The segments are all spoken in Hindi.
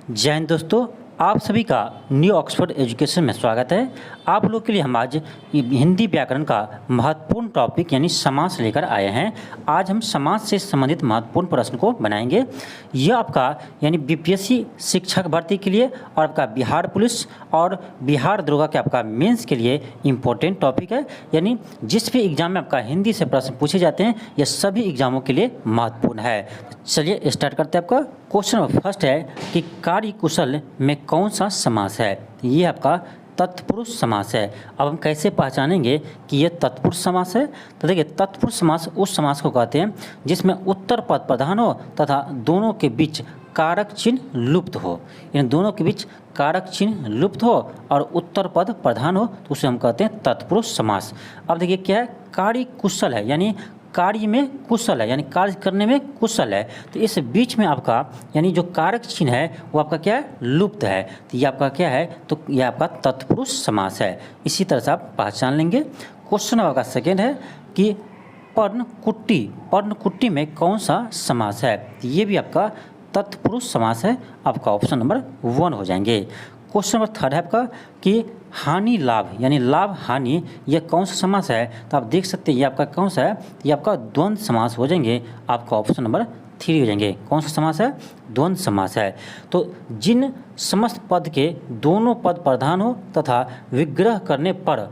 जय हिंद दोस्तों, आप सभी का न्यू ऑक्सफोर्ड एजुकेशन में स्वागत है। आप लोग के लिए हम आज हिंदी व्याकरण का महत्वपूर्ण टॉपिक यानी समास लेकर आए हैं। आज हम समास से संबंधित महत्वपूर्ण प्रश्न को बनाएंगे। यह आपका यानी बीपीएससी शिक्षक भर्ती के लिए और आपका बिहार पुलिस और बिहार दरोगा के आपका मेंस के लिए इम्पोर्टेंट टॉपिक है। यानी जिस भी एग्जाम में आपका हिंदी से प्रश्न पूछे जाते हैं यह सभी एग्जामों के लिए महत्वपूर्ण है। चलिए स्टार्ट करते हैं। आपका क्वेश्चन नंबर फर्स्ट है कि कार्य कुशल में कौन सा समास है। ये आपका तत्पुरुष समास है। अब हम कैसे पहचानेंगे कि ये तत्पुरुष समास है? तो देखिए, तत्पुरुष समास उस समास को कहते हैं जिसमें उत्तर पद प्रधान हो तथा दोनों के बीच कारक चिन्ह लुप्त हो। इन दोनों के बीच कारक चिन्ह लुप्त हो और उत्तर पद प्रधान हो तो उसे हम कहते हैं तत्पुरुष समास। अब देखिए क्या है, कार्य कुशल है यानी कार्य में कुशल है यानी कार्य करने में कुशल है। तो इस बीच में आपका यानी जो कारक चिन्ह है वो आपका क्या है, लुप्त है। तो ये आपका क्या है, तो ये आपका तत्पुरुष समास है। इसी तरह से आप पहचान लेंगे। क्वेश्चन आपका सेकेंड है कि पर्णकुटी में कौन सा समास है। तो ये भी आपका तत्पुरुष समास है। आपका ऑप्शन नंबर 1 हो जाएंगे। क्वेश्चन नंबर थर्ड है आपका कि हानि लाभ यानी लाभ हानि यह कौन सा समास है। तो आप देख सकते हैं ये आपका कौन सा है, ये आपका द्वंद्व समास हो जाएंगे। आपका ऑप्शन नंबर 3 हो जाएंगे। कौन सा समास है? द्वंद्व समास है। तो जिन समस्त पद के दोनों पद प्रधान हो तथा विग्रह करने पर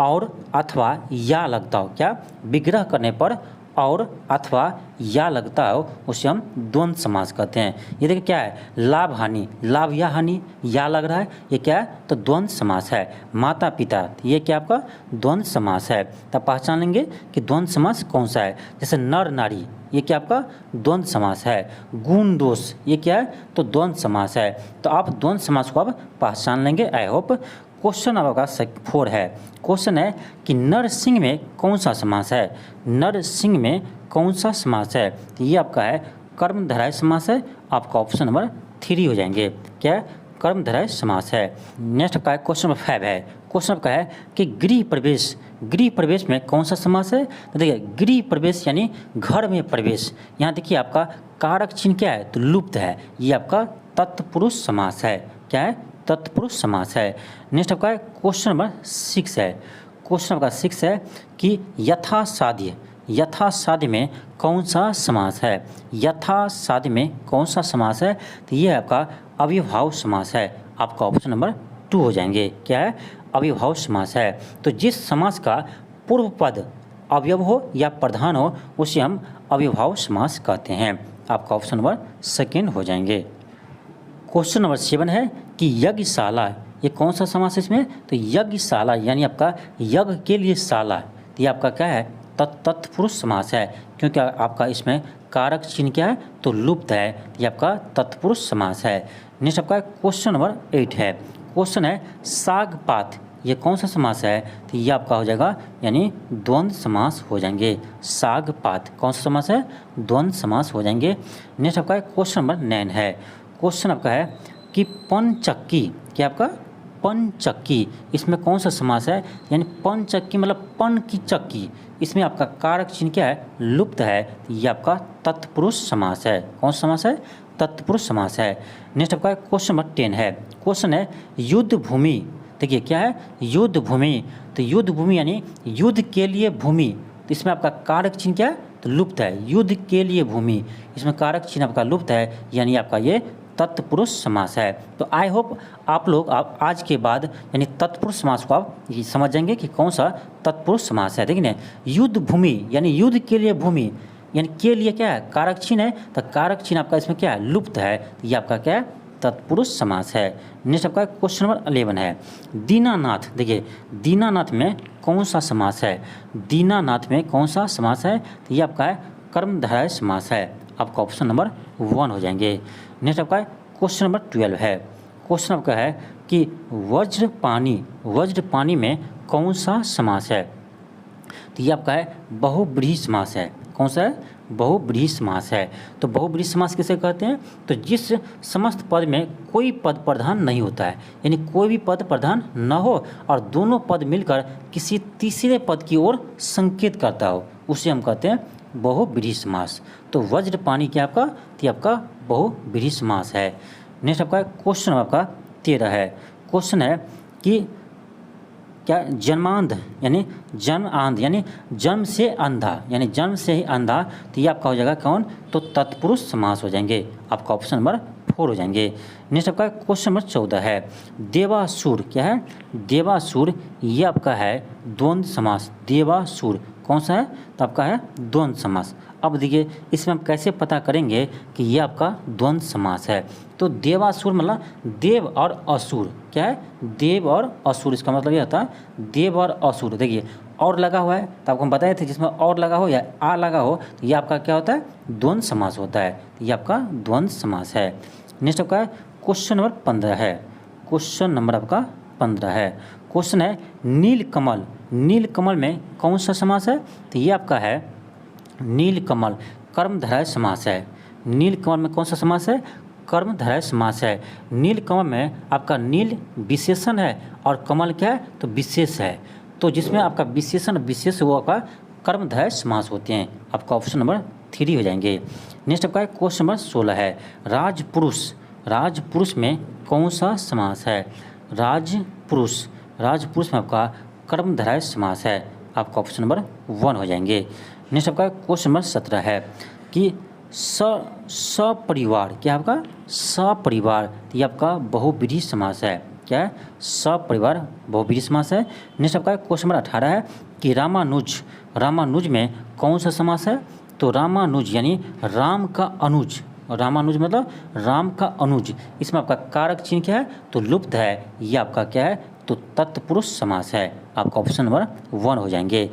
और अथवा या लगता हो, क्या विग्रह करने पर और अथवा या लगता हो उसे हम द्वंद्व समास कहते हैं। ये देखिए क्या है, लाभ हानि, लाभ या हानि या लग रहा है, ये क्या है, तो द्वंद्व समास है। माता पिता, ये क्या आपका द्वंद्व समास है। तब पहचान लेंगे कि द्वंद्व समास कौन सा है। जैसे नर नारी, ये क्या आपका द्वंद्व समास है। गुण दोष, ये क्या है, तो द्वंद्व समास है। तो आप द्वंद्व समास को अब पहचान लेंगे। I hope. क्वेश्चन आपका 4 है। क्वेश्चन है कि नरसिंह में कौन सा समास है। नरसिंह में कौन सा समास है। तो ये आपका है कर्मधारय समास है। आपका ऑप्शन नंबर 3 हो जाएंगे। क्या है, कर्मधारय समास है। नेक्स्ट आपका क्वेश्चन नंबर 5 है। क्वेश्चन आपका है कि गृह प्रवेश में कौन सा समास है। तो देखिए, गृह प्रवेश यानी घर में प्रवेश। यहाँ देखिए आपका कारक चिन्ह क्या है, तो लुप्त है। ये आपका तत्पुरुष समास है। क्या है, तत्पुरुष समास है। नेक्स्ट आपका क्वेश्चन नंबर 6 है। क्वेश्चन आपका 6 है कि यथासाध्य में कौन सा समास है। यथासाध्य में कौन सा समास है। तो ये आपका अविभाव समास है। आपका ऑप्शन नंबर 2 हो जाएंगे। क्या है, अविभाव समास है। तो जिस समास का पूर्व पद अवयव हो या प्रधान हो उसे हम अविभाव समास कहते हैं। आपका ऑप्शन नंबर 2 हो जाएंगे। क्वेश्चन नंबर 7 है कि यज्ञशाला, ये कौन सा समास है इसमें। तो यज्ञशाला यानी आपका यज्ञ के लिए शाला, तो ये आपका क्या है, तत्पुरुष समास है। क्योंकि आपका इसमें कारक चिन्ह क्या है, तो लुप्त है। ये आपका तत्पुरुष समास है। नेक्स्ट आपका क्वेश्चन नंबर 8 है। क्वेश्चन है साग पात, ये कौन सा समास है। तो ये आपका हो जाएगा यानी द्वंद्व समास हो जाएंगे। साग पात कौन सा समास है, द्वंद्व समास हो जाएंगे। नेक्स्ट आपका क्वेश्चन नंबर 9 है। क्वेश्चन आपका है कि पनचक्की, क्या आपका पनचक्की, इसमें कौन सा समास है। यानी पनचक्की मतलब पन की चक्की, इसमें आपका कारक चिन्ह क्या है, लुप्त है। ये आपका तत्पुरुष समास है। कौन सा समास है, तत्पुरुष समास है। नेक्स्ट आपका क्वेश्चन नंबर 10 है। क्वेश्चन है युद्ध भूमि, देखिए क्या है, युद्ध भूमि। तो युद्ध भूमि यानी युद्ध के लिए भूमि, तो इसमें आपका कारक चिन्ह क्या है, तो लुप्त है। युद्ध के लिए भूमि, इसमें कारक चिन्ह आपका लुप्त है, यानी आपका ये तत्पुरुष समास है। तो आई होप आप लोग आज के बाद यानी तत्पुरुष समास को आप ये समझ जाएंगे कि कौन सा तत्पुरुष समास है। देखिए, युद्ध भूमि यानी युद्ध के लिए भूमि, यानी के लिए क्या है, कारक चिन्ह है। तो कारक चिन्ह आपका इसमें क्या है, लुप्त है। ये आपका क्या है, तत्पुरुष समास है। नेक्स्ट आपका क्वेश्चन नंबर 11 है। दीनानाथ, देखिए दीनानाथ में कौन सा समास है। दीनानाथ में कौन सा समास है। तो ये आपका है कर्मधारय समास है। आपका ऑप्शन नंबर 1 हो जाएंगे। नेक्स्ट आपका क्वेश्चन नंबर 12 है। क्वेश्चन आपका है कि वज्रपानी में कौन सा समास है। तो ये आपका है बहुब्रीहि समास है। कौन सा है, बहुब्रीहि समास है। तो बहुब्रीहि समास किसे कहते हैं, तो जिस समस्त पद में कोई पद प्रधान नहीं होता है, यानी कोई भी पद प्रधान न हो और दोनों पद मिलकर किसी तीसरे पद की ओर संकेत करता हो, उसे हम कहते हैं बहुब्रीहि समास। तो वज्रपानी क्या आपका, तो आपका बहुब्रीहि समास है। नेक्स्ट आपका क्वेश्चन आपका 13 है। क्वेश्चन है कि क्या जन्मांध यानी जन्मांध यानी जन्म से अंधा यानी जन्म से ही अंधा, तो ये आपका हो जाएगा कौन, तो तत्पुरुष समास हो जाएंगे। आपका ऑप्शन नंबर 4 हो जाएंगे। नेक्स्ट आपका क्वेश्चन नंबर 14 है। देवासुर क्या है, देवासुर ये आपका है द्वंद्व समास। देवासुर कौन सा है, तो आपका है द्वंद्व समास। अब देखिए इसमें हम कैसे पता करेंगे कि ये आपका द्वंद्व समास है। तो देवासुर मतलब देव और असुर, क्या है, देव और असुर, इसका मतलब ये होता है देव और असुर। देखिए और लगा हुआ है, तो आपको हम बताए थे जिसमें और लगा हो या आ लगा हो तो ये आपका क्या होता है, द्वंद्व समास होता है। तो ये आपका द्वंद्व समास है। नेक्स्ट आपका क्वेश्चन नंबर 15 है। क्वेश्चन नंबर आपका 15 है। क्वेश्चन है नीलकमल, नीलकमल में कौन सा समास है, तो ये आपका है नीलकमल कर्मधारय समास है। नीलकमल में कौन सा समास है, कर्मधारय समास है। नीलकमल में आपका नील विशेषण है और कमल क्या है, तो विशेष है। तो जिसमें आपका विशेषण विशेष वो आपका कर्मधारय समास होते हैं। आपका ऑप्शन नंबर 3 हो जाएंगे। नेक्स्ट आपका क्वेश्चन नंबर 16 है। राजपुरुष, राजपुरुष में कौन सा समास है, राजपुरुष, राजपुरुष में आपका कर्मधारय समास है। आपका ऑप्शन नंबर 1 हो जाएंगे। नेक्स्ट आपका क्वेश्चन नंबर 17 है कि सपरिवार, क्या आपका सपरिवार, तो ये आपका बहुब्रीहि समास है। क्या है, सपरिवार बहुब्रीहि समास है। नेक्स्ट आपका क्वेश्चन नंबर 18 है कि रामानुज, रामानुज में कौन सा समास है, तो रामानुज यानी राम का अनुज, रामानुज मतलब राम का अनुज। इसमें आपका कारक चिन्ह क्या है, तो लुप्त है। ये आपका क्या है, तो तत्पुरुष समास है। आपका ऑप्शन नंबर 1 हो जाएंगे।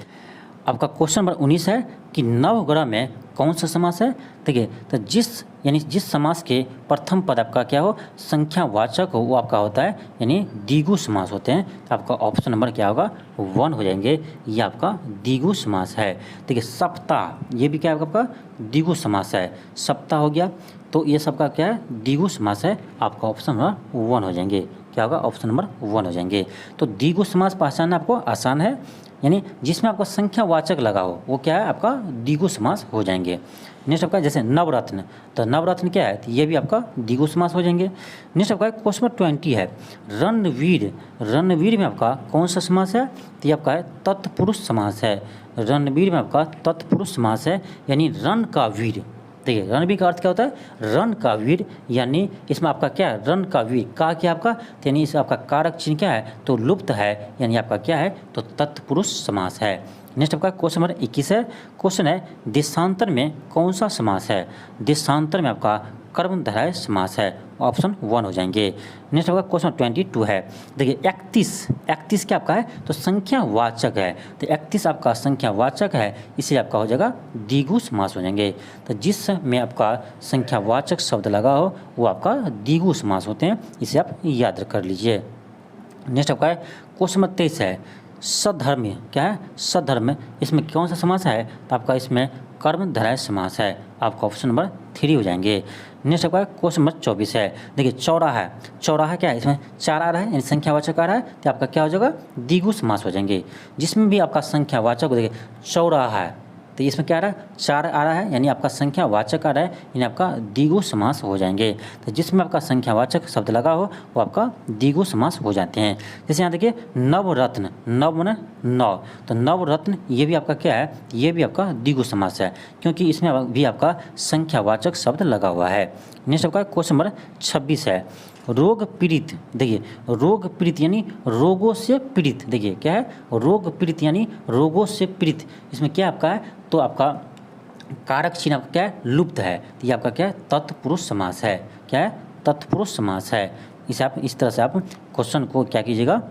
आपका क्वेश्चन नंबर 19 है कि नवग्रह में कौन सा समास है। देखिए तो जिस यानी जिस समास के प्रथम पद आपका क्या हो, संख्यावाचक हो, वो आपका होता है यानी द्विगु समास होते हैं। तो आपका ऑप्शन नंबर क्या होगा, 1 हो जाएंगे। ये आपका द्विगु समास है। देखिए सप्ताह, ये भी क्या है आपका द्विगु समास है। सप्ताह हो गया, तो ये सबका क्या है, द्विगु समास है। आपका ऑप्शन नंबर 1 हो जाएंगे। क्या होगा, ऑप्शन नंबर 1 हो जाएंगे। तो द्विगु समास पहचानना आपको आसान है, यानी जिसमें आपका संख्यावाचक लगा हो वो क्या है, आपका द्विगु समास हो जाएंगे। नेक्स्ट आपका जैसे नवरत्न, तो नवरत्न क्या है, तो ये भी आपका द्विगु समास हो जाएंगे। नेक्स्ट आपका क्वेश्चन नंबर 20 है। रणवीर, रणवीर में आपका कौन सा समास है, तो ये आपका है तत्पुरुष समास है। रणवीर में आपका तत्पुरुष समास है, यानी रण का वीर। देखिए रणवीर का अर्थ क्या होता है, रण का वीर, यानी इसमें आपका क्या है, रण का वीर का क्या आपका, यानी इस आपका कारक चिन्ह क्या है, तो लुप्त है, यानी आपका क्या है, तो तत्पुरुष समास है। नेक्स्ट आपका क्वेश्चन नंबर 21 है। क्वेश्चन है देशांतर में कौन सा समास है। देशांतर में आपका कर्मधारय समास है। ऑप्शन 1 हो जाएंगे। नेक्स्ट आपका क्वेश्चन 22 है। देखिए 31 क्या आपका है, तो संख्यावाचक है। तो 31 आपका संख्यावाचक है, इसलिए आपका हो जाएगा द्विगु समास हो जाएंगे। तो जिस में आपका संख्यावाचक शब्द लगा हो वो आपका द्विगु समास होते हैं, इसे आप याद कर लीजिए। नेक्स्ट आपका क्वेश्चन नंबर 23 है। सधर्म, क्या है, सधर्म, इसमें कौन सा समास है, तो आपका इसमें कर्मधारय समास है। आपका ऑप्शन नंबर 3 हो जाएंगे। नेक्स्ट आपका क्वेश्चन नंबर 24 है। देखिए चौराहा, चौराहा क्या है, इसमें 4 आ रहा है, यानी संख्यावाचक आ रहा है, तो आपका क्या हो जाएगा, द्विगु समास हो जाएंगे। जिसमें भी आपका संख्यावाचक, देखिए चौराहा है, तो इसमें क्या आ रहा है, 4 आ रहा है, यानी आपका संख्यावाचक आ रहा है, यानी आपका द्विगु समास हो जाएंगे। तो जिसमें आपका संख्यावाचक शब्द लगा हो वो आपका द्विगु समास हो जाते हैं। जैसे यहाँ देखिए नवरत्न, नव माने 9, तो नवरत्न ये भी आपका क्या है, ये भी आपका द्विगु समास है, क्योंकि इसमें भी आपका संख्यावाचक शब्द लगा हुआ है। नेक्स्ट आपका क्वेश्चन नंबर 26 है। रोग पीड़ित, देखिए रोग पीड़ित यानी रोगों से पीड़ित। देखिए क्या है, रोग पीड़ित यानी रोगों से पीड़ित। इसमें क्या आपका है, तो आपका कारक चिन्ह आपका क्या है, लुप्त है, तो ये आपका क्या है, तत्पुरुष समास है। क्या है, तत्पुरुष समास है। इसे आप इस तरह से आप क्वेश्चन को क्या कीजिएगा,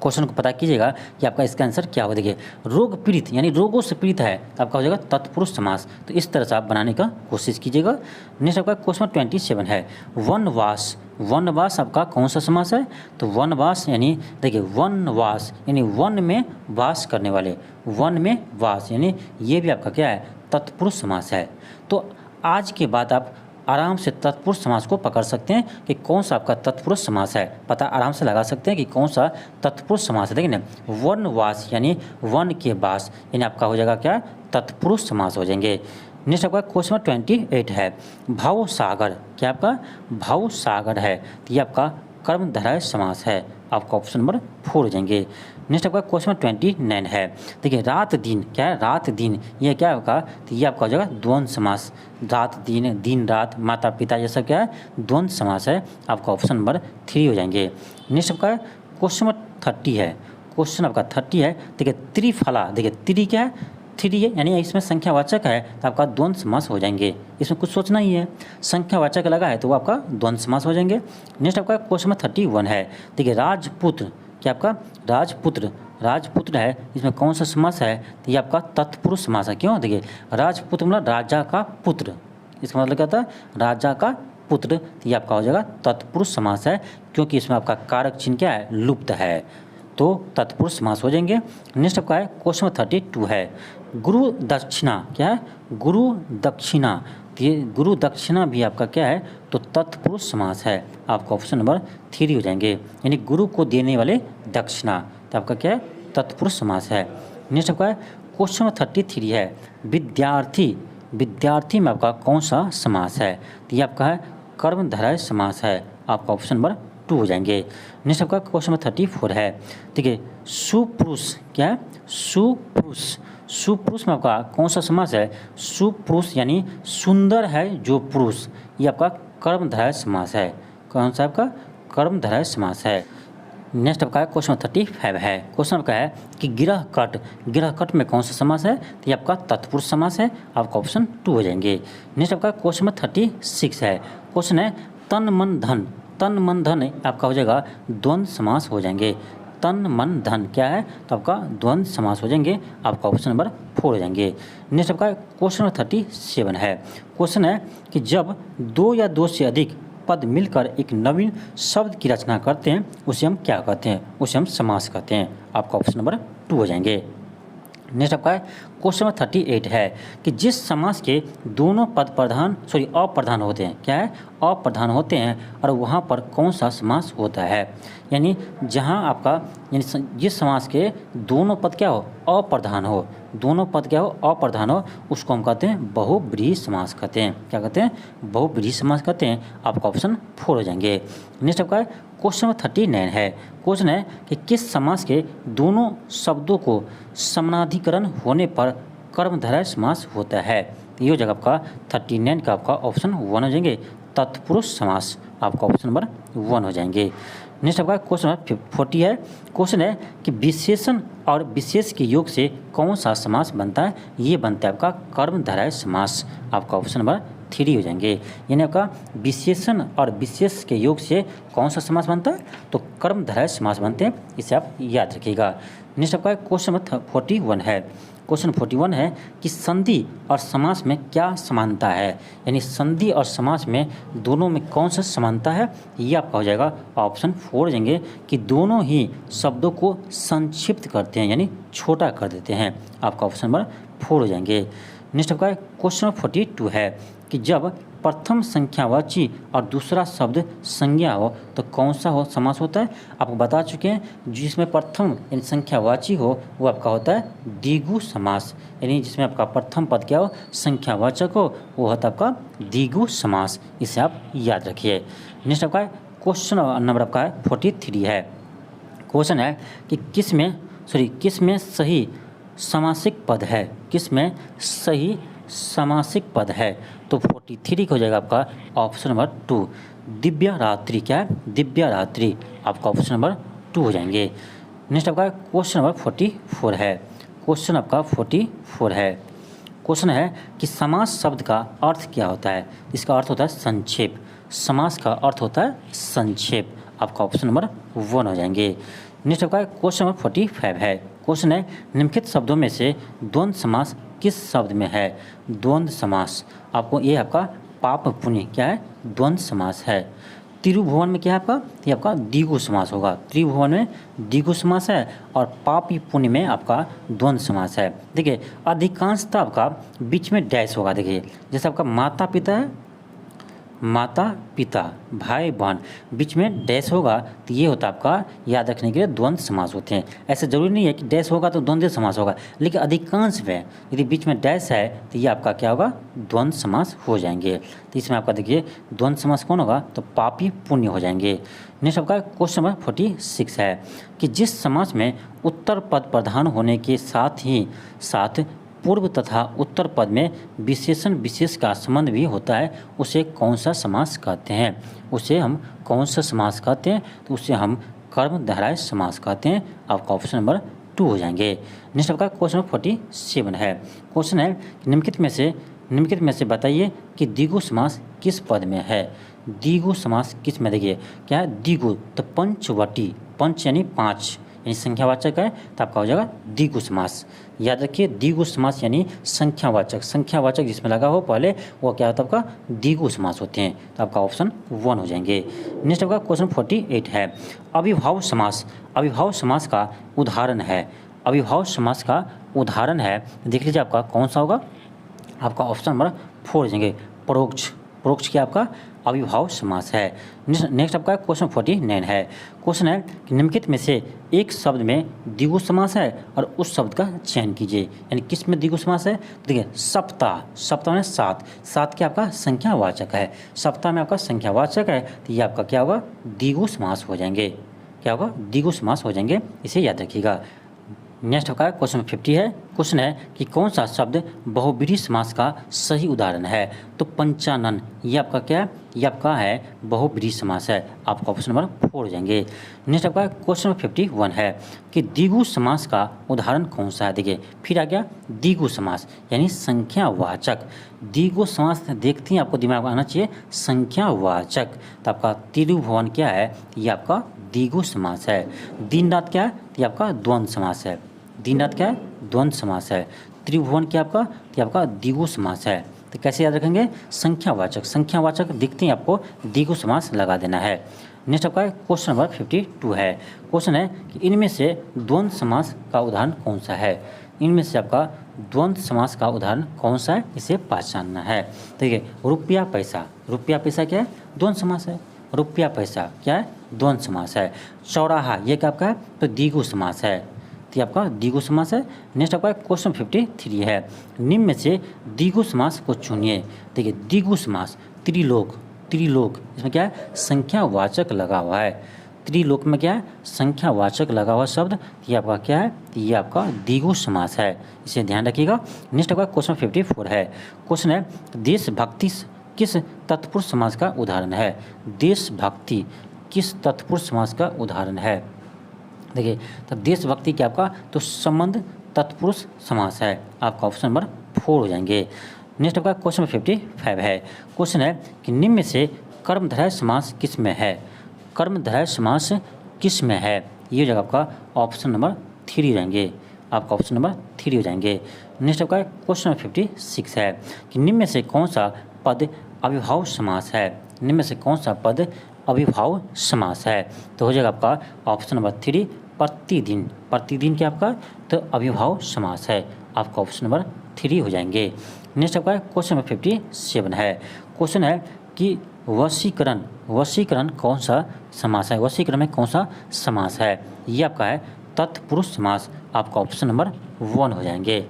क्वेश्चन को पता कीजिएगा कि आपका इसका आंसर क्या होगा। देखिए रोग पीड़ित यानी रोगों से पीड़ित है, तो आपका हो जाएगा तत्पुरुष समास। तो इस तरह से आप बनाने का कोशिश कीजिएगा। नेक्स्ट आपका क्वेश्चन 27 है। वनवास, वनवास आपका कौन सा समास है, तो वनवास यानी देखिए वनवास यानी वन में वास करने वाले, वन में वास, यानी ये भी आपका क्या है, तत्पुरुष समास है। तो आज के बाद आप आराम से तत्पुरुष समास को पकड़ सकते हैं कि कौन सा आपका तत्पुरुष समास है, पता आराम से लगा सकते हैं कि कौन सा तत्पुरुष समास है। देखिए ना, वनवास यानी वन के वास, यानी आपका हो जाएगा क्या, तत्पुरुष समास हो जाएंगे। नेक्स्ट आपका क्वेश्चन नंबर 28 है भाव सागर, क्या आपका भाव सागर है, तो ये आपका कर्मधारय समास है। आपका ऑप्शन नंबर 4 हो जाएंगे। नेक्स्ट आपका क्वेश्चन नंबर 29 है, देखिए रात दिन, क्या है रात दिन, ये क्या होगा, तो ये आपका हो जाएगा द्वंद्व समास। रात दिन, दिन रात, माता पिता, ये सब क्या है द्वंद्व समास है। आपका ऑप्शन नंबर 3 हो जाएंगे। नेक्स्ट आपका क्वेश्चन नंबर 30 है, क्वेश्चन आपका 30 है, देखिए त्रिफला, देखिए त्रि क्या है, 3 है, यानी इसमें संख्यावाचक है तो आपका द्वंद्व समास हो जाएंगे। इसमें कुछ सोचना ही है, संख्यावाचक लगा है तो वो आपका द्वंद्व समास हो जाएंगे। नेक्स्ट आपका क्वेश्चन नंबर 31 है, देखिए राजपुत्र, क्या आपका राजपुत्र, राजपुत्र है, इसमें कौन सा समास है, तो ये आपका तत्पुरुष समास है। क्यों, देखिए राजपुत्र मतलब राजा का पुत्र, इसका मतलब क्या था राजा का पुत्र, तो ये आपका हो जाएगा तत्पुरुष समास है, क्योंकि इसमें आपका कारक चिन्ह क्या है लुप्त है, तो तत्पुरुष समास हो जाएंगे। नेक्स्ट आपका है क्वेश्चन नंबर 32 है गुरु दक्षिणा, क्या है गुरु दक्षिणा, तो ये गुरु दक्षिणा भी आपका क्या है तो तत्पुरुष समास है। आपका ऑप्शन नंबर 3 हो जाएंगे, यानी गुरु को देने वाले दक्षिणा, तो आपका क्या है तत्पुरुष समास है। नेक्स्ट आपका क्वेश्चन नंबर 33 है विद्यार्थी, विद्यार्थी में आपका कौन सा समास है, तो ये आपका है कर्मधारय समास है। आपका ऑप्शन नंबर 2 हो जाएंगे। नेक्स्ट आपका क्वेश्चन नंबर 34 है, ठीक है सुपुरुष, क्या है सुपुरुष, सुपुरुष में आपका कौन सा समास है, सुपुरुष यानी सुंदर है जो पुरुष, ये आपका कर्मधारय समास है। कौन सा आपका कर्मधारय समास है। नेक्स्ट आपका क्वेश्चन 35 है, क्वेश्चन आपका है कि गिरहकट, गिरहकट में कौन सा समास है, तो ये आपका तत्पुरुष समास है। आपका ऑप्शन 2 हो जाएंगे। नेक्स्ट आपका क्वेश्चन नंबर 36 है, क्वेश्चन है तन मन धन, तन मन धन आपका हो जाएगा द्वंद्व समास हो जाएंगे। तन मन धन क्या है, तो आपका द्वंद्व समास हो जाएंगे। आपका ऑप्शन नंबर 4 हो जाएंगे। नेक्स्ट आपका क्वेश्चन नंबर 37 है, क्वेश्चन है कि जब 2 या 2 से अधिक पद मिलकर एक नवीन शब्द की रचना करते हैं उसे हम क्या कहते हैं, उसे हम समास कहते हैं। आपका ऑप्शन नंबर 2 हो जाएंगे। नेक्स्ट आपका क्वेश्चन नंबर 38 है कि जिस समास के दोनों पद अप्रधान होते हैं, क्या है अप्रधान होते हैं, और वहाँ पर कौन सा समास होता है, यानी जहाँ आपका यानी जिस समास के दोनों पद क्या हो अप्रधान हो, दोनों पद क्या हो अप्रधान हो, उसको हम कहते हैं बहुब्रीहि समास कहते हैं। क्या कहते हैं बहुब्रीहि समास कहते हैं। आपका ऑप्शन 4 हो जाएंगे। नेक्स्ट आपका क्वेश्चन नंबर 39 है, क्वेश्चन है कि किस समास के दोनों शब्दों को समानाधिकरण होने पर कर्मधारय समास होता है। ये हो जाएगा आपका 39 का आपका ऑप्शन 1 हो जाएंगे तत्पुरुष समास। आपका ऑप्शन नंबर 1 हो जाएंगे। नेक्स्ट आपका क्वेश्चन नंबर 40 है, क्वेश्चन है कि विशेषण और विशेष के योग से कौन सा समास बनता है, ये बनता है आपका कर्मधारय समास। आपका ऑप्शन नंबर 3 हो जाएंगे, यानी आपका विशेषण और विशेष के योग से कौन सा समास बनता है, तो कर्मधारय समास बनते हैं, इसे आप याद रखिएगा। नेक्स्ट आपका क्वेश्चन नंबर 41 है, क्वेश्चन 41 है कि संधि और समास में क्या समानता है, यानी संधि और समास में दोनों में कौन सा समानता है, ये आपका हो जाएगा ऑप्शन 4 हो जाएंगे कि दोनों ही शब्दों को संक्षिप्त करते हैं, यानी छोटा कर देते हैं। आपका ऑप्शन नंबर 4 हो जाएंगे। नेक्स्ट आपका क्वेश्चन 42 है कि जब प्रथम संख्यावाची और दूसरा शब्द संज्ञा हो तो कौन सा हो समास होता है। आपको बता चुके हैं जिसमें प्रथम यानी संख्यावाची हो वो आपका होता है द्विगु समास, यानी जिसमें आपका प्रथम पद क्या हो संख्यावाचक हो वो होता है आपका द्विगु समास। इसे आप याद रखिए। नेक्स्ट आपका क्वेश्चन नंबर आपका 43 है, क्वेश्चन है कि किस में सही समासिक पद है, किस में सही समासिक पद है, तो 43 हो जाएगा आपका ऑप्शन नंबर 2 दिव्य रात्रि। क्या है दिव्य रात्रि। आपका ऑप्शन नंबर 2 हो जाएंगे। नेक्स्ट आपका क्वेश्चन नंबर 44 है, क्वेश्चन आपका 44 है, क्वेश्चन है कि समास शब्द का अर्थ क्या होता है। इसका अर्थ होता है संक्षेप, समास का अर्थ होता है संक्षेप। आपका ऑप्शन नंबर 1 हो जाएंगे। नेक्स्ट आपका क्वेश्चन नंबर 45 है, क्वेश्चन है निम्नलिखित शब्दों में से द्वंद्व समास किस शब्द में है। द्वंद्व समास आपको ये आपका पाप पुण्य क्या है द्वंद्व समास है। त्रिभुवन में क्या है आपका, ये आपका द्विगु समास होगा। त्रिभुवन में द्विगु समास है और पापी पुण्य में आपका द्वंद्व समास है। देखिए अधिकांशतः आपका बीच में डैश होगा। देखिए जैसे आपका माता पिता है, माता पिता, भाई बहन, बीच में डैश होगा तो ये होता है आपका, याद रखने के लिए द्वंद्व समास होते हैं। ऐसे जरूरी नहीं है कि डैश होगा तो द्वंद्व समास होगा, लेकिन अधिकांश में यदि बीच में डैश है तो ये आपका क्या होगा, द्वंद्व समास हो जाएंगे। तो इसमें आपका देखिए द्वंद्व समास कौन होगा, तो पापी पुण्य हो जाएंगे। नेक्स्ट आपका क्वेश्चन नंबर 46 है कि जिस समास में उत्तर पद प्रधान होने के साथ ही साथ पूर्व तथा उत्तर पद में विशेषण विशेष का संबंध भी होता है, उसे कौन सा समास कहते हैं। उसे हम कौन सा समास कहते हैं, तो उसे हम कर्मधारय समास कहते हैं। आपका ऑप्शन नंबर 2 हो जाएंगे। नेक्स्ट आपका क्वेश्चन नंबर 47 है। क्वेश्चन है निम्नलिखित में से बताइए कि द्विगु समास किस पद में है। द्विगु समास किस में, देखिए क्या है द्विगु, तो पंचवटी, पंच यानी 5 यानी संख्यावाचक है, तो आपका हो जाएगा द्विगु समास। याद रखिए द्विगु समास यानी संख्यावाचक जिसमें लगा हो पहले वो क्या होता है आपका, द्विगु समास होते हैं। तो आपका ऑप्शन 1 हो जाएंगे। नेक्स्ट आपका क्वेश्चन 48 है। अविभाव समास का उदाहरण है। अविभाव समास का उदाहरण है, देख लीजिए आपका कौन सा होगा, आपका ऑप्शन नंबर 4 हो जाएंगे, परोक्ष क्या आपका अविभाव समास है। नेक्स्ट आपका क्वेश्चन 49 है। क्वेश्चन है कि निम्नलिखित में से एक शब्द में द्विगु समास है और उस शब्द का चयन कीजिए। यानी किस में द्विगु समास है, देखिए सप्ताह में 7 क्या आपका संख्यावाचक है, सप्ताह में आपका संख्यावाचक है, तो ये आपका क्या होगा, द्विगु समास हो जाएंगे। क्या होगा, द्विगु समास हो जाएंगे, इसे याद रखिएगा। नेक्स्ट आपका क्वेश्चन 50 है। क्वेश्चन है कि कौन सा शब्द बहुब्रीहि समास का सही उदाहरण है। तो पंचानन, ये आपका क्या है, ये आपका है बहुब्रीहि समास है। आपका ऑप्शन नंबर 4 हो जाएंगे। नेक्स्ट आपका क्वेश्चन 51 है कि द्विगु समास का उदाहरण कौन सा है। देखिए फिर आ गया द्विगु समास यानी संख्यावाचक। द्विगु समास देखते हैं आपको दिमाग में आना चाहिए संख्यावाचक। तो आपका त्रिभुवन क्या है, ये आपका द्विगु समास है। दिन रात क्या है, ये आपका द्वंद्व समास है। दिन रात क्या है, द्वंद्व समास है। त्रिभुवन क्या आपका, ये आपका द्विगु समास है। तो कैसे याद रखेंगे, संख्यावाचक दिखते हैं आपको द्विगु समास लगा देना है। नेक्स्ट आपका क्वेश्चन नंबर 52 है। क्वेश्चन है कि इनमें से द्वंद्व समास का उदाहरण कौन सा है। इनमें से आपका द्वंद्व समास का उदाहरण कौन सा है, इसे पहचानना है। देखिए रुपया पैसा क्या है, द्वंद्व समास है। रुपया पैसा क्या है, द्वंद्व समास है। चौराहा ये क्या आपका है, तो द्विगु समास है। तो आपका द्विगु समास है। नेक्स्ट आपका क्वेश्चन 53 है। निम्न में से द्विगु समास को चुनिए। देखिए द्विगु समास त्रिलोक, इसमें क्या है, संख्यावाचक लगा हुआ है। त्रिलोक में क्या है, संख्यावाचक लगा हुआ शब्द, ये आपका क्या है, ये आपका द्विगु समास है, इसे ध्यान रखिएगा। नेक्स्ट आपका क्वेश्चन 54 है। क्वेश्चन है देशभक्ति किस तत्पुरुष समास का उदाहरण है। देशभक्ति किस तत्पुरुष समास का उदाहरण है। देखिए तो देशभक्ति क्या आपका, तो संबंध तत्पुरुष समास है। आपका ऑप्शन नंबर 4 हो जाएंगे। नेक्स्ट आपका क्वेश्चन 55 है। क्वेश्चन है कि निम्न में से कर्मधारय समास किस में है। कर्मधारय समास किस में है, ये जगह आपका ऑप्शन नंबर 3 हो जाएंगे। आपका ऑप्शन नंबर 3 हो जाएंगे। नेक्स्ट आपका क्वेश्चन 56 है कि निम्न में से कौन सा पद अविभाव समास है। निम्न में से कौन सा पद अविभाव समास है, तो हो जाएगा आपका ऑप्शन नंबर 3 प्रतिदिन क्या आपका, तो अविभाव समास है। आपका ऑप्शन नंबर 3 हो जाएंगे। नेक्स्ट आपका क्वेश्चन नंबर 57 है। क्वेश्चन है कि वशीकरण कौन सा समास है। वशीकरण में कौन सा समास है, ये आपका है तत्पुरुष समास। आपका ऑप्शन नंबर 1 हो जाएंगे।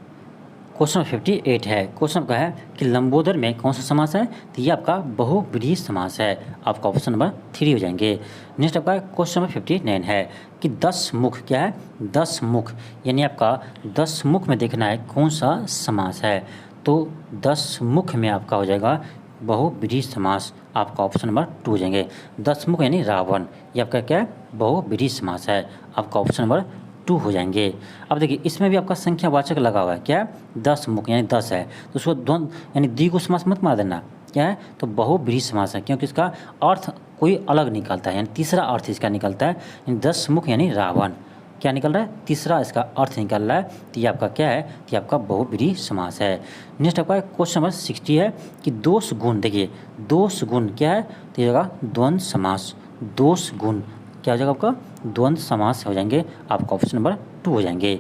क्वेश्चन 58 है। क्वेश्चन का है कि लंबोदर में कौन सा समास है, तो ये आपका बहुब्रीहि समास है। आपका ऑप्शन नंबर 3 हो जाएंगे। नेक्स्ट आपका क्वेश्चन नंबर 59 है कि 10 मुख क्या है, 10 मुख यानी आपका 10 मुख में देखना है कौन सा समास है, तो 10 मुख में आपका हो जाएगा बहुब्रीहि समास। आपका ऑप्शन नंबर 2 हो जाएंगे। 10 मुख यानी रावण, ये आपका क्या है, बहुब्रीहि समास है। आपका ऑप्शन नंबर 2 हो जाएंगे। अब देखिए इसमें भी आपका संख्यावाचक लगा हुआ है, क्या है, 10 मुख यानी 10 है, तो उसको द्वंद्व यानी द्विगु समास मत मार देना, क्या है, तो बहुब्रीहि समास है, क्योंकि इसका अर्थ कोई अलग निकलता है, यानी तीसरा अर्थ इसका निकलता है। यानी 10 मुख यानी रावण, क्या निकल रहा है, तीसरा इसका अर्थ निकल रहा है, तो ये आपका क्या है, तो ये आपका बहुब्रीहि समास है। नेक्स्ट आपका क्वेश्चन नंबर 60 है कि दोष गुण, देखिए दोष गुण क्या है, तो ये होगा द्वंद्व समास। दोष गुण क्या हो जाएगा आपका, द्वंद्व समास हो जाएंगे। आपका ऑप्शन नंबर 2 हो जाएंगे।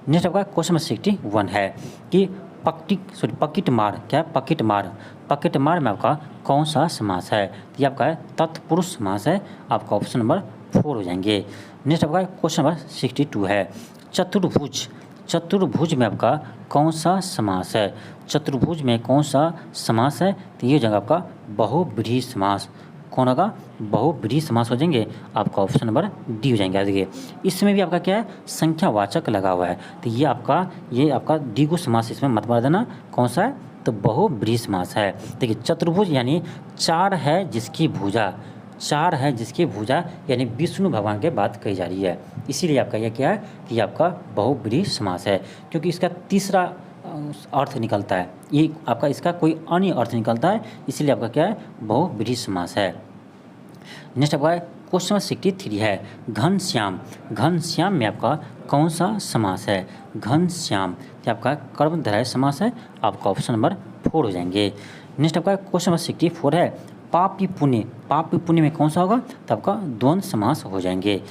नेक्स्ट आपका क्वेश्चन नंबर 61 है कि पकिट मार क्या है, पकिट मार में आपका कौन सा समास है? तो ये आपका है तत्पुरुष समास है। आपका ऑप्शन नंबर 4 हो जाएंगे। नेक्स्ट आपका क्वेश्चन नंबर 62 है, चतुर्भुज। चतुर्भुज में आपका कौन सा समास है? चतुर्भुज में कौन सा समास है? तो ये हो जाएगा आपका बहुब्रीहि समास। कौन होगा? बहुब्रीहि समास हो जाएंगे। आपका ऑप्शन नंबर डी हो जाएंगे। देखिए इसमें भी आपका क्या है, संख्यावाचक लगा हुआ है, तो ये आपका द्विगु समास इसमें मत बता देना। कौन सा है? तो बहुब्रीहि समास है। देखिए चतुर्भुज यानी 4 है जिसकी भुजा, 4 है जिसकी भुजा यानी विष्णु भगवान के बात कही जा रही है, इसीलिए आपका यह क्या है कि आपका बहुब्रीहि समास है, क्योंकि इसका तीसरा अर्थ निकलता है, ये आपका इसका कोई अन्य अर्थ निकलता है, इसीलिए आपका क्या है, बहुब्रीहि समास है। नेक्स्ट आपका क्वेश्चन नंबर 63 है, घनश्याम। घनश्याम में आपका कौन सा समास है? घनश्याम ये आपका कर्मधारय समास है। आपका ऑप्शन नंबर 4 हो जाएंगे। नेक्स्ट आपका क्वेश्चन नंबर 64 है, पापी पुण्य। पापी पुण्य में कौन सा होगा? तो आपका द्वंद्व समास हो जाएंगे।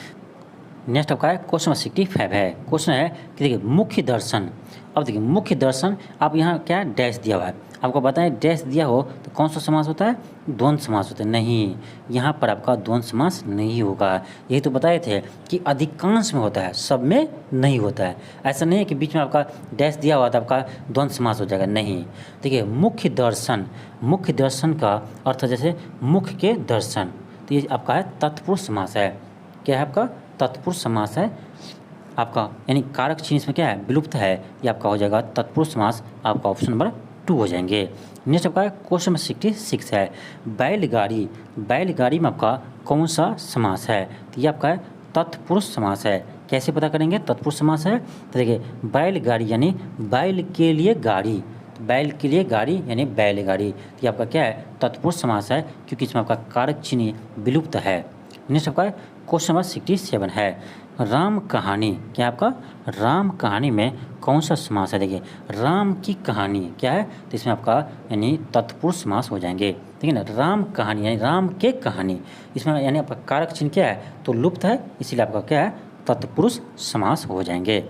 नेक्स्ट आपका है क्वेश्चन नंबर 65 है, क्वेश्चन है कि देखिए मुख्य दर्शन। अब देखिए मुख्य दर्शन, आप यहाँ क्या डैश दिया हुआ है, आपको बताएं डैश दिया हो तो कौन सा समास होता है? द्वंद्व समास होता है। नहीं, यहाँ पर आपका द्वंद्व समास नहीं होगा। यही तो बताए थे कि अधिकांश में होता है, सब में नहीं होता है। ऐसा नहीं है कि बीच में आपका डैश दिया हुआ तो आपका द्वंद्व समास हो जाएगा, नहीं। देखिए मुख्य दर्शन, मुख्य दर्शन का अर्थ जैसे मुख के दर्शन, तो ये आपका है तत्पुरुष समास है। क्या है आपका? तत्पुरुष समास है आपका, यानी कारक चिन्ह इसमें क्या है? विलुप्त है। ये आपका हो जाएगा तत्पुरुष समास। आपका ऑप्शन नंबर 2 हो जाएंगे। नेक्स्ट आपका क्वेश्चन नंबर 66 है, बैलगाड़ी। बैलगाड़ी में आपका कौन सा समास है? तो ये आपका है तत्पुरुष समास है। कैसे पता करेंगे तत्पुरुष समास है? तो देखिए बैलगाड़ी यानी बैल के लिए गाड़ी, बैल के लिए गाड़ी यानी बैलगाड़ी, तो ये आपका क्या है? तत्पुरुष समास है, क्योंकि इसमें आपका कारक चिन्ह विलुप्त है। नेक्स्ट आपका क्वेश्चन नंबर 67 है, राम कहानी। क्या आपका? राम कहानी में कौन सा समास है? देखिए राम की कहानी क्या है? तो इसमें आपका यानी तत्पुरुष समास हो जाएंगे। ठीक है ना, राम कहानी यानी राम के कहानी, इसमें यानी आपका कारक चिन्ह क्या है? तो लुप्त है, इसीलिए आपका क्या है? तत्पुरुष समास हो जाएंगे।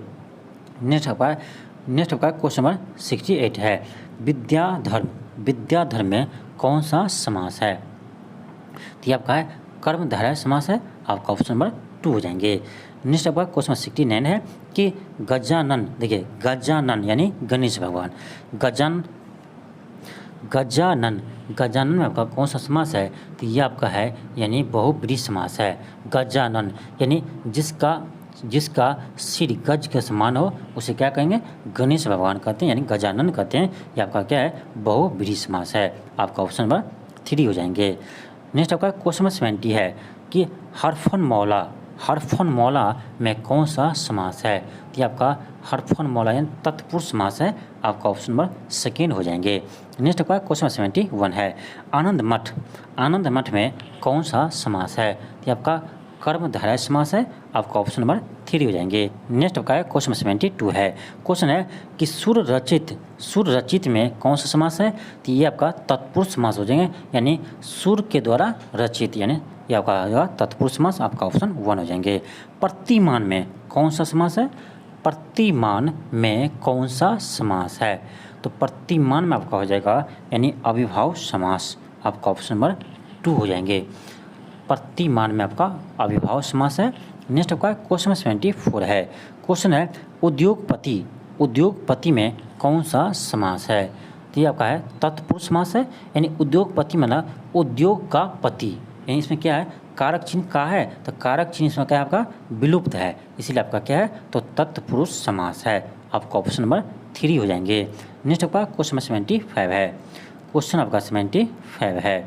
नेक्स्ट आपका क्वेश्चन नंबर 68 है, विद्याधर्म। विद्याधर्म में कौन सा समास है? तो ये आपका है कर्मधारय समास है। आपका ऑप्शन नंबर 2 हो जाएंगे। नेक्स्ट आपका क्वेश्चन नंबर 69 है कि गजानन। देखिए गजानन यानी गणेश भगवान। गजानन में आपका कौन सा समास है? तो ये आपका है यानी बहुब्रीहि समास है। गजानन यानी जिसका सिर गज के समान हो उसे क्या कहेंगे? गणेश भगवान कहते हैं, यानी गजानन कहते हैं। ये आपका क्या है? बहुब्रीहि समास है। आपका ऑप्शन नंबर 3 हो जाएंगे। नेक्स्ट आपका क्वेश्चन नंबर 70 है कि हरफन मौला में कौन सा समास है? तो ये आपका हरफन मौला यानी तत्पुरुष समास है। आपका ऑप्शन नंबर 2 हो जाएंगे। नेक्स्ट आपका क्वेश्चन नंबर 71 है, आनंद मठ। आनंद मठ में कौन सा समास है? तो ये आपका कर्मधारय समास है। आपका ऑप्शन नंबर 3 हो जाएंगे। नेक्स्ट आपका क्वेश्चन नंबर 72 है, क्वेश्चन है कि सुर रचित में कौन सा समास है? तो ये आपका तत्पुरुष समास हो जाएंगे, यानी सुर के द्वारा रचित, यानी ये आपका होगा तत्पुरुष समास। आपका ऑप्शन 1 हो जाएंगे। प्रतिमान में कौन सा समास है? प्रतिमान में कौन सा समास है? तो प्रतिमान में आपका हो जाएगा यानी अविभाव समास। आपका ऑप्शन नंबर 2 हो जाएंगे। प्रतिमान में आपका अविभाव समास है। नेक्स्ट आपका क्वेश्चन नंबर 74 है, क्वेश्चन है उद्योगपति। उद्योगपति में कौन सा समास है? तो ये आपका है तत्पुरुष समास है, यानी उद्योगपति मतलब उद्योग का पति, यानी इसमें क्या है? कारक चिन्ह का है, तो कारक चिन्ह इसमें क्या है? आपका विलुप्त है, इसीलिए आपका क्या है? तो तत्पुरुष समास है। आपका ऑप्शन नंबर 3 हो जाएंगे। नेक्स्ट आपका क्वेश्चन नंबर 75 है, क्वेश्चन आपका 75 है,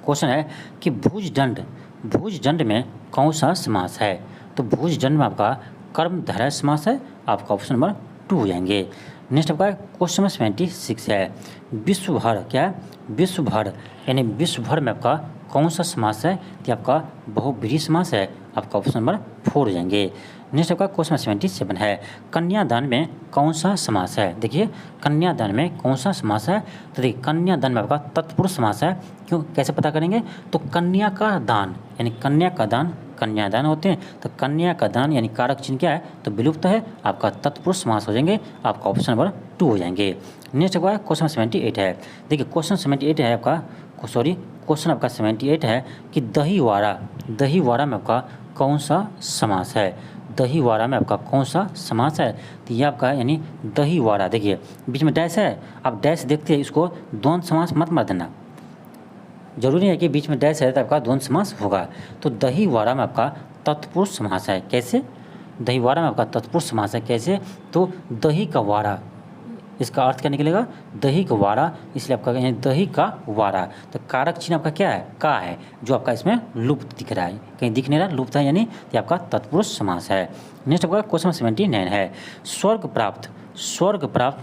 क्वेश्चन है कि भुजदंड में कौन सा समास है? तो भुजदंड में आपका कर्मधारय समास है। आपका ऑप्शन नंबर 2 हो जाएंगे। नेक्स्ट आपका क्वेश्चन नंबर 76 है, विश्वभर। क्या है? विश्वभर यानी विश्वभर में आपका कौन सा समास है? तो आपका बहुब्रीहि समास है। आपका ऑप्शन नंबर 4 हो जाएंगे। नेक्स्ट आपका क्वेश्चन 77 है, कन्यादान में कौन सा समास है? देखिए कन्यादान में कौन सा समास है? तो देखिए कन्यादान में आपका तत्पुरुष समास है। क्यों? कैसे पता करेंगे? तो कन्या का दान यानी कन्या का दान, कन्यादान होते हैं, तो कन्या का दान यानी कारक चिन्ह क्या है? तो विलुप्त है। आपका तत्पुरुष समास हो जाएंगे। आपका ऑप्शन नंबर 2 हो जाएंगे। नेक्स्ट आपका क्वेश्चन 78 है। देखिए क्वेश्चन 78 है आपका क्वेश्चन आपका 78 है कि दहीवाड़ा में आपका कौन सा समास है। दहीवाड़ा में आपका कौन सा समास है, तो ये आपका यानी दहीवाड़ा। देखिए बीच में डैश है, आप डैश देखते हैं, इसको द्वंद्व समास मत मार देना, जरूरी है कि बीच में डैश है तो आपका द्वंद्व समास होगा। तो दहीवाड़ा में आपका तत्पुरुष समास है। कैसे? दहीवाड़ा में आपका तत्पुरुष समास है। कैसे? तो दही का वाड़ा, इसका अर्थ क्या निकलेगा? दही का वाड़ा, इसलिए आपका यानी दही का वाड़ा। तो कारक चिन्ह आपका क्या है? का है, जो आपका इसमें लुप्त दिख रहा है, कहीं दिख नहीं रहा, लुप्त है, यानी ये आपका तत्पुरुष समास है। नेक्स्ट आपका क्वेश्चन 79 है, स्वर्ग प्राप्त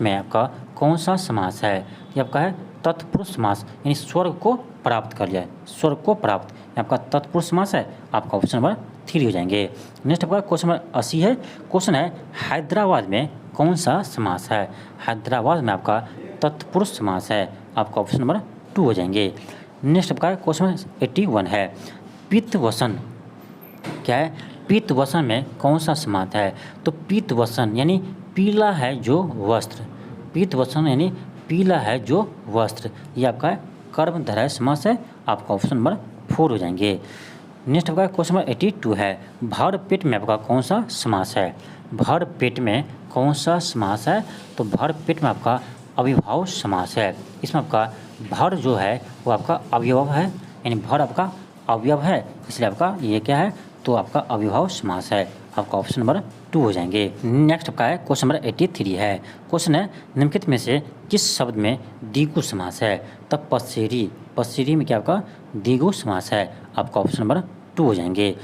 में आपका कौन सा समास है? ये आपका है तत्पुरुष समास, यानी स्वर्ग को प्राप्त कर जाए, स्वर्ग को प्राप्त, ये आपका तत्पुरुष समास है। आपका ऑप्शन नंबर 3 हो जाएंगे। नेक्स्ट आपका क्वेश्चन नंबर 80 है। क्वेश्चन है हैदराबाद में कौन सा समास है? हैदराबाद में आपका तत्पुरुष समास है। आपका ऑप्शन नंबर 2 हो जाएंगे। नेक्स्ट आपका क्वेश्चन 81 है, पित्तवसन क्या है? पित्तवसन में कौन सा समास है? तो पित्तवसन यानी पीला है जो वस्त्र, पित्तवसन यानी पीला है जो वस्त्र, ये आपका कर्मधारय समास है। आपका ऑप्शन नंबर 4 हो जाएंगे। नेक्स्ट आपका क्वेश्चन नंबर 82 है, भर पेट में आपका कौन सा समास है? भर पेट में कौन सा समास है? तो भर पेट में आपका अविभाव समास है। इसमें आपका भर जो है वो आपका अवयव है, यानी भर आपका अवयव है, इसलिए आपका ये क्या है? तो आपका अविभाव समास है। आपका ऑप्शन नंबर 2 हो जाएंगे। नेक्स्ट आपका है क्वेश्चन नंबर 83 है। क्वेश्चन है निम्नलिखित में से किस शब्द में द्विगु समास है? तब पसेरी में क्या आपका द्विगु समास है। आपका ऑप्शन नंबर 2 हो जाएंगे।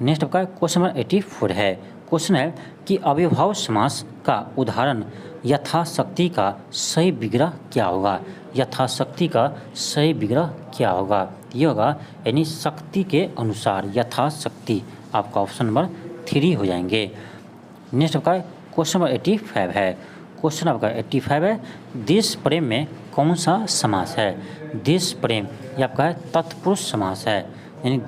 नेक्स्ट आपका क्वेश्चन नंबर 84 है। क्वेश्चन है कि अविभाव समास का उदाहरण यथाशक्ति का सही विग्रह क्या होगा? यथाशक्ति का सही विग्रह क्या होगा? ये होगा यानी शक्ति के अनुसार, यथाशक्ति। आपका ऑप्शन नंबर 3 हो जाएंगे। नेक्स्ट आपका क्वेश्चन नंबर 85 है। क्वेश्चन आपका 85 है, देश प्रेम में कौन सा समास है? देश प्रेम ये आपका है तत्पुरुष समास है, यानी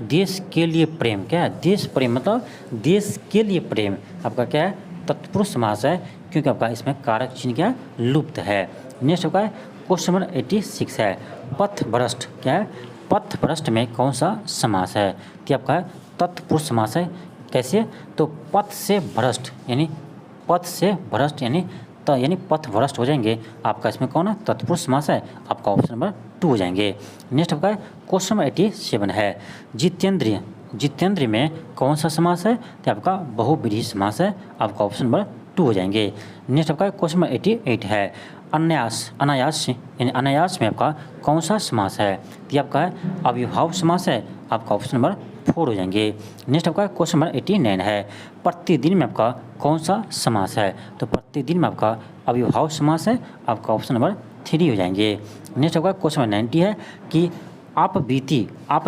देश के लिए प्रेम क्या है? देश प्रेम मतलब देश के लिए प्रेम, आपका क्या है? तत्पुरुष समास है, क्योंकि आपका इसमें कारक चिन्ह क्या लुप्त है। नेक्स्ट आपका क्वेश्चन नंबर 86 है, पथभ्रष्ट क्या है? पथभ्रष्ट में कौन सा समास है? तो आपका तत्पुरुष समास है। कैसे? तो पथ से भ्रष्ट यानी पथ से भ्रष्ट यानी पथभ्रष्ट हो जाएंगे। आपका इसमें कौन है? तत्पुरुष समास है। आपका ऑप्शन नंबर 2 हो जाएंगे। नेक्स्ट आपका क्वेश्चन नंबर 87 है, जितेंद्र में कौन सा समास है? तो आपका बहुव्रीहि समास है। आपका ऑप्शन नंबर 2 हो जाएंगे। नेक्स्ट आपका क्वेश्चन नंबर 88 है, अनायास में आपका कौन सा समास है? तो आपका है अविभाव समास है। आपका ऑप्शन नंबर 4 हो जाएंगे। नेक्स्ट आपका क्वेश्चन नंबर 89 है, प्रतिदिन में आपका कौन सा समास है? तो प्रतिदिन में आपका अविभाव समास है। आपका ऑप्शन नंबर 3 हो जाएंगे। नेक्स्ट आपका क्वेश्चन नंबर 90 है कि आप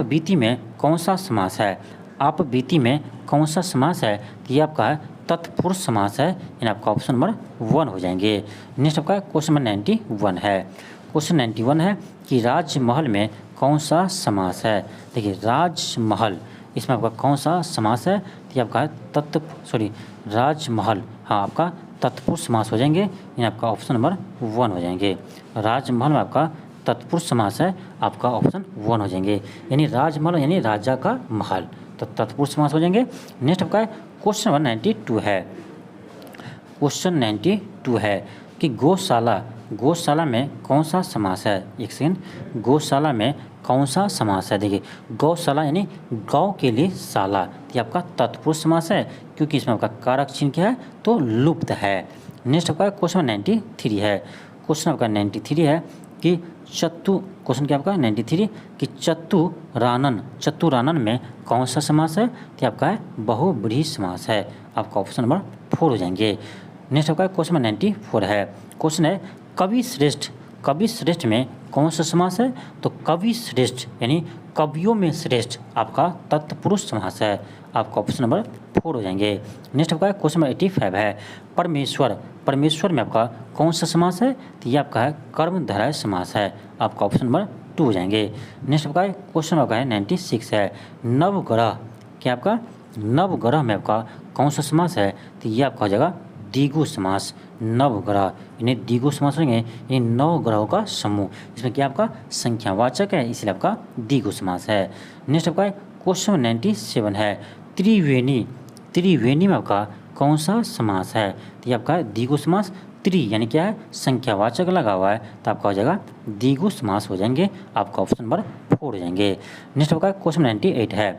बीती में कौन सा समास है? आप बीती में कौन सा समास है? तो ये आपका है तत्पुरुष समास है, यानी आपका ऑप्शन नंबर 1 हो जाएंगे। नेक्स्ट आपका क्वेश्चन नंबर 91 है। क्वेश्चन 91 है कि राजमहल में कौन सा समास है? देखिए राजमहल, इसमें आपका कौन सा समास है? तो ये आपका राजमहल, हाँ आपका तत्पुरुष समास हो जाएंगे, यानी आपका ऑप्शन नंबर 1 हो जाएंगे। राजमहल में आपका तत्पुरुष समास है। आपका ऑप्शन 1 हो जाएंगे, यानी राजमहल यानी राजा का महल, तो तत्पुरुष समास हो जाएंगे। नेक्स्ट आपका क्वेश्चन नंबर 92 है। क्वेश्चन 92 है कि गौशाला में कौन सा समास है? एक सेकेंड, गौशाला में कौन सा समास है? देखिए गौशाला यानी गौ के लिए शाला, ये आपका तत्पुरुष समास है, क्योंकि इसमें आपका कारक चिन्ह क्या है? तो लुप्त है। नेक्स्ट आपका क्वेश्चन 93 है। क्वेश्चन आपका 93 है कि क्वेश्चन क्या आपका 93 कि चतुरानन में कौन सा समास है? तो आपका है बहुव्रीहि समास है। आपका ऑप्शन नंबर 4 हो जाएंगे। नेक्स्ट आपका क्वेश्चन नंबर 94 है। क्वेश्चन है कवि श्रेष्ठ में कौन सा समास है? तो कवि श्रेष्ठ यानी कवियों में श्रेष्ठ, आपका तत्पुरुष समास है। आपका ऑप्शन नंबर 4 हो जाएंगे। नेक्स्ट आपका क्वेश्चन नंबर 85 है, परमेश्वर में आपका कौन सा समास है? तो ये आपका है कर्मधारय समास है। आपका ऑप्शन नंबर 2 हो जाएंगे। नेक्स्ट आपका क्वेश्चन आपका है 96 है, नवग्रह क्या आपका नवग्रह में आपका कौन सा समास है? तो ये आपका हो जाएगा द्विगु समास, नवग्रह, यानी द्विगु समास होंगे यानी 9 ग्रहों का समूह, इसमें क्या आपका संख्यावाचक है इसलिए आपका द्विगु समास है। नेक्स्ट आपका क्वेश्चन 97 है त्रिवेणी, त्रिवेणी में आपका कौन सा समास है? तो ये आपका द्विगु समास, त्रि यानी क्या है संख्यावाचक लगा हुआ है तो आपका हो जाएगा द्विगु समास हो जाएंगे, आपका ऑप्शन नंबर 4 हो जाएंगे। नेक्स्ट आपका क्वेश्चन 98 है,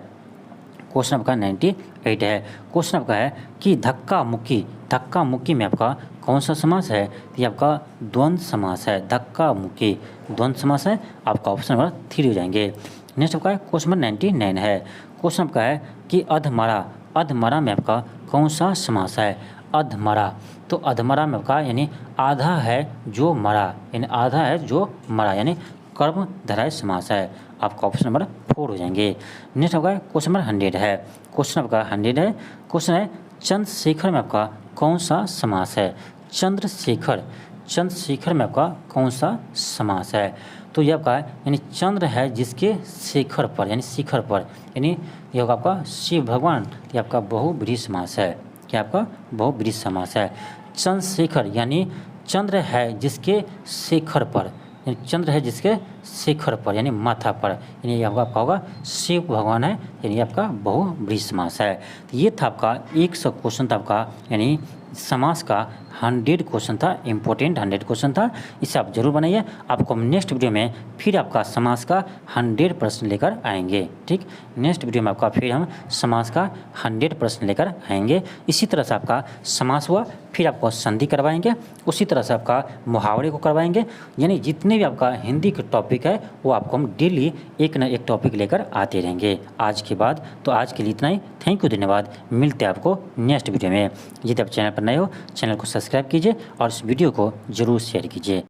क्वेश्चन आपका 98 है, क्वेश्चन आपका है कि धक्का मुक्की, धक्का मुक्की में आपका कौन सा समास है? तो ये आपका द्वंद्व समास है, धक्का मुक्की द्वंद्व समास है, आपका ऑप्शन नंबर 3 हो जाएंगे। नेक्स्ट आपका क्वेश्चन नंबर 99 है, क्वेश्चन आपका है कि अधमरा, अधमरा में आपका कौन सा समास है? अधमरा, तो अधमरा में आपका यानी आधा है जो मरा, यानी आधा है जो मरा, यानी कर्मधारय समास है, आपका ऑप्शन नंबर 4 हो जाएंगे। नेक्स्ट आपका क्वेश्चन नंबर 100 है, क्वेश्चन आपका 100 है, क्वेश्चन है चंद्रशेखर में आपका कौन सा समास है? चंद्रशेखर, चंद्रशेखर में आपका कौन सा समास है? तो ये आपका यानी चंद्र है जिसके शेखर पर, यानी शिखर पर, यानी ये होगा आपका शिव भगवान, ये आपका बहुब्रीहि समास है, क्या आपका बहुब्रीहि समास है। चंद्रशेखर यानी चंद्र है जिसके शेखर पर, यानी चंद्र है जिसके शेखर पर यानी माथा पर, यानी ये आपका होगा शिव भगवान है, यानी आपका बहुब्रीहि समास है। तो ये था आपका 100 क्वेश्चन था आपका, यानी समास का 100 क्वेश्चन था, इंपॉर्टेंट 100 क्वेश्चन था, इसे आप जरूर बनाइए। आपको हम नेक्स्ट वीडियो में फिर आपका समास का 100 प्रश्न लेकर आएंगे, ठीक। नेक्स्ट वीडियो में आपका फिर हम समास का 100 प्रश्न लेकर आएंगे। इसी तरह से आपका समास हुआ, फिर आपको संधि करवाएंगे, उसी तरह से आपका मुहावरे को करवाएंगे, यानी जितने भी आपका हिंदी के टॉपिक है वो आपको हम डेली एक न एक टॉपिक लेकर आते रहेंगे आज के बाद। तो आज के लिए इतना ही, थैंक यू, धन्यवाद। मिलते हैं आपको नेक्स्ट वीडियो में। यदि आप चैनल पर नए हो, चैनल को सब्सक्राइब कीजिए और इस वीडियो को जरूर शेयर कीजिए।